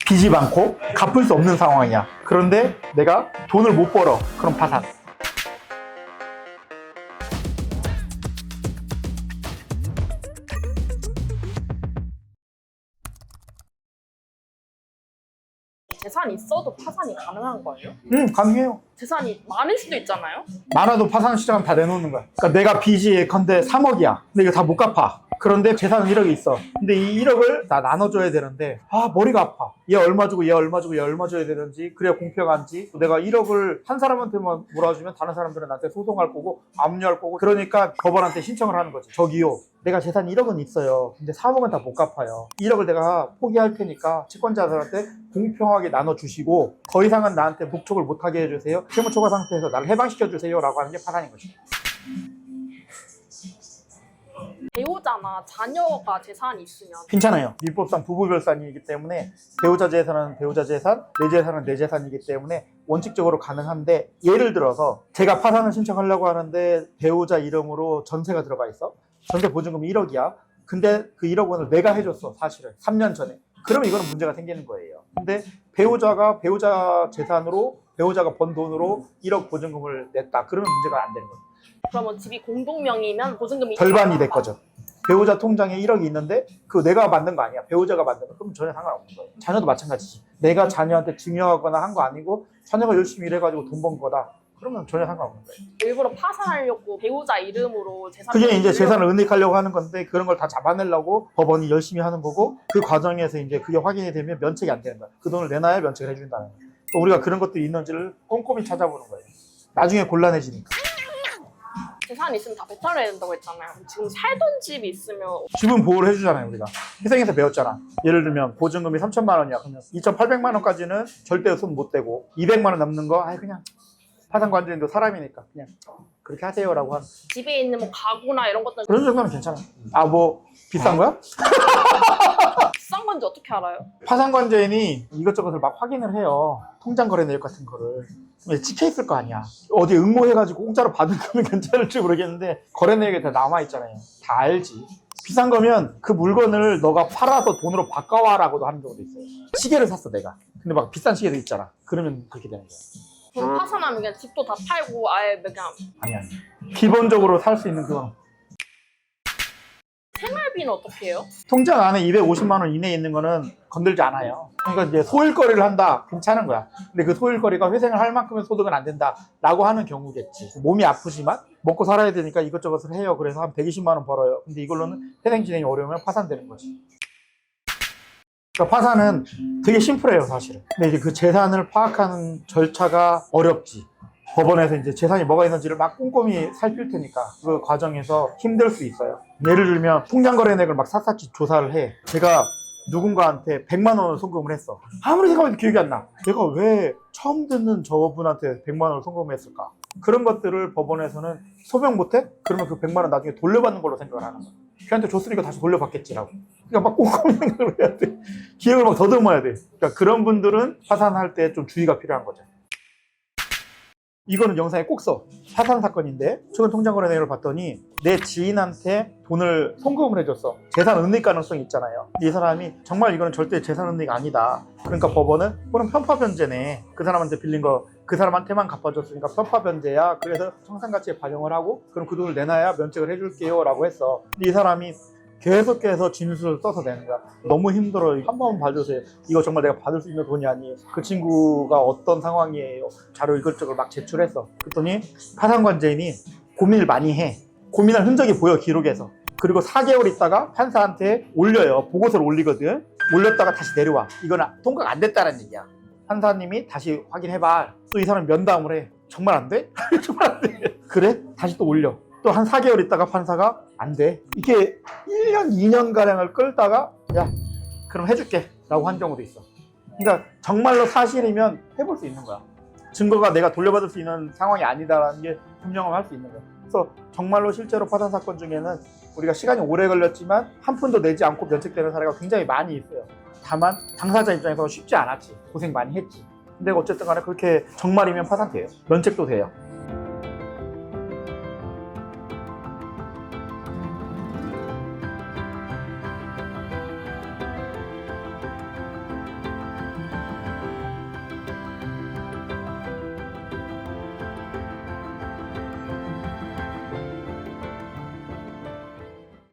빚이 많고 갚을 수 없는 상황이야. 그런데 내가 돈을 못 벌어. 그럼 파산. 재산이 있어도 파산이 가능한 거예요? 가능해요. 재산이 많을 수도 있잖아요? 많아도 파산 시장은 다 내놓는 거야. 그러니까 내가 빚이 예컨대 3억이야. 근데 이거 다 못 갚아. 그런데 재산은 1억이 있어. 근데 이 1억을 다 나눠줘야 되는데 머리가 아파. 얘 얼마 주고 얘 얼마 주고 얘 얼마 줘야 되는지, 그래야 공평한지. 내가 1억을 한 사람한테만 몰아주면 다른 사람들은 나한테 소송할 거고 압류할 거고, 그러니까 법원한테 신청을 하는 거지. 저기요, 내가 재산이 1억은 있어요. 근데 3억은 다 못 갚아요. 1억을 내가 포기할 테니까 채권자들한테 공평하게 나눠주시고 더 이상은 나한테 목촉을 못하게 해주세요. 채무초과 상태에서 나를 해방시켜주세요 라고 하는 게 파산인 거지. 배우자나 자녀가 재산이 있으면 괜찮아요. 민법상 부부별산이기 때문에 배우자 재산은 배우자 재산, 내 재산은 내 재산이기 때문에 원칙적으로 가능한데, 예를 들어서 제가 파산을 신청하려고 하는데 배우자 이름으로 전세가 들어가 있어. 전세 보증금이 1억이야. 근데 그 1억 원을 내가 해줬어, 사실은 3년 전에. 그러면 이거는 문제가 생기는 거예요. 근데 배우자가 배우자 재산으로, 배우자가 번 돈으로 1억 보증금을 냈다. 그러면 문제가 안 되는 거예요. 그러면 집이 공동명의면 보증금이 절반이 될 거죠. 배우자 통장에 1억이 있는데 그거 내가 만든 거 아니야. 배우자가 만든 거. 그럼 전혀 상관없는 거예요. 자녀도 마찬가지지. 내가 자녀한테 증여하거나 한 거 아니고 자녀가 열심히 일해가지고 돈 번 거다. 그러면 전혀 상관없는 거예요. 일부러 파산하려고 배우자 이름으로 재산을 그게 이제 늘려- 재산을 은닉하려고 하는 건데, 그런 걸 다 잡아내려고 법원이 열심히 하는 거고, 그 과정에서 이제 그게 확인이 되면 면책이 안 되는 거야. 그 돈을 내놔야 면책을 해준다는 거야. 또 우리가 그런 것들이 있는지를 꼼꼼히 찾아보는 거예요. 나중에 곤란해지니까. 재산이 있으면 다 배탈해야 된다고 했잖아요. 지금 살던 집이 있으면 집은 보호를 해주잖아요. 우리가 희생에서 배웠잖아. 예를 들면 보증금이 3천만 원이야. 그러면 2,800만 원까지는 절대 손 못 대고, 200만 원 남는 거 그냥 파산관리인도 사람이니까 그냥 그렇게 하세요라고 하는. 집에 있는 뭐 가구나 이런 것들은 그런 정도는 괜찮아. 뭐 비싼 거야? 비싼 건지 어떻게 알아요? 파산관제인이 이것저것을 막 확인을 해요. 통장 거래 내역 같은 거를. 찍혀 있을 거 아니야. 어디 응모해가지고 공짜로 받은 거면 괜찮을지 모르겠는데 거래 내역에 다 남아 있잖아요. 다 알지. 비싼 거면 그 물건을 너가 팔아서 돈으로 바꿔와라고도 하는 경우도 있어요. 시계를 샀어 내가. 근데 막 비싼 시계도 있잖아. 그러면 그렇게 되는 거야. 그럼 파산하면 그냥 집도 다 팔고 아예 그냥 아니. 기본적으로 살 수 있는 그건. 생활비는 어떻게 해요? 통장 안에 250만 원 이내에 있는 거는 건들지 않아요. 그러니까 이제 소일거리를 한다. 괜찮은 거야. 근데 그 소일거리가 회생을 할 만큼의 소득은 안 된다라고 하는 경우겠지. 몸이 아프지만 먹고 살아야 되니까 이것저것을 해요. 그래서 한 120만 원 벌어요. 근데 이걸로는 회생 진행이 어려우면 파산되는 거지. 그러니까 파산은 되게 심플해요, 사실은. 근데 이제 그 재산을 파악하는 절차가 어렵지. 법원에서 이제 재산이 뭐가 있는지를 막 꼼꼼히 살필 테니까 그 과정에서 힘들 수 있어요. 예를 들면 통장 거래 내역을 막 샅샅이 조사를 해. 제가 누군가한테 100만 원을 송금을 했어. 아무리 생각해도 기억이 안 나. 내가 왜 처음 듣는 저분한테 100만 원을 송금했을까? 그런 것들을 법원에서는 소명 못해? 그러면 그 100만 원 나중에 돌려받는 걸로 생각을 하는 거야. 걔한테 줬으니까 다시 돌려받겠지라고. 그러니까 막 꼼꼼히 생각을 해야 돼. 기억을 막 더듬어야 돼. 그러니까 그런 분들은 파산할 때 좀 주의가 필요한 거죠. 이거는 영상에 꼭 써. 파산 사건인데 최근 통장거래 내역을 봤더니 내 지인한테 돈을 송금을 해줬어. 재산 은닉 가능성이 있잖아요. 이 사람이 정말 이거는 절대 재산 은닉 아니다. 그러니까 법원은 그건 편파 변제네. 그 사람한테 빌린 거 그 사람한테만 갚아줬으니까 편파 변제야. 그래서 청산가치에 반영을 하고 그럼 그 돈을 내놔야 면책을 해줄게요 라고 했어. 근데 이 사람이 계속해서 진술을 써서 내는 거야. 너무 힘들어요. 한 번 봐주세요. 이거 정말 내가 받을 수 있는 돈이 아니에요. 그 친구가 어떤 상황이에요. 자료 이것저것 막 제출했어. 그랬더니 파산관제인이 고민을 많이 해. 고민할 흔적이 보여, 기록에서. 그리고 4개월 있다가 판사한테 올려요. 보고서를 올리거든. 올렸다가 다시 내려와. 이건 통과가 안 됐다는 얘기야. 판사님이 다시 확인해봐. 또 이 사람 면담을 해. 정말 안 돼? 정말 안 돼. 그래? 다시 또 올려. 또 한 4개월 있다가 판사가 안 돼. 이게 1년, 2년가량을 끌다가 야, 그럼 해줄게 라고 한 경우도 있어. 그러니까 정말로 사실이면 해볼 수 있는 거야. 증거가 내가 돌려받을 수 있는 상황이 아니다라는 게 분명할 수 있는 거야. 그래서 정말로 실제로 파산 사건 중에는 우리가 시간이 오래 걸렸지만 한 푼도 내지 않고 면책되는 사례가 굉장히 많이 있어요. 다만 당사자 입장에서 쉽지 않았지. 고생 많이 했지. 근데 어쨌든 간에 그렇게 정말이면 파산돼요. 면책도 돼요.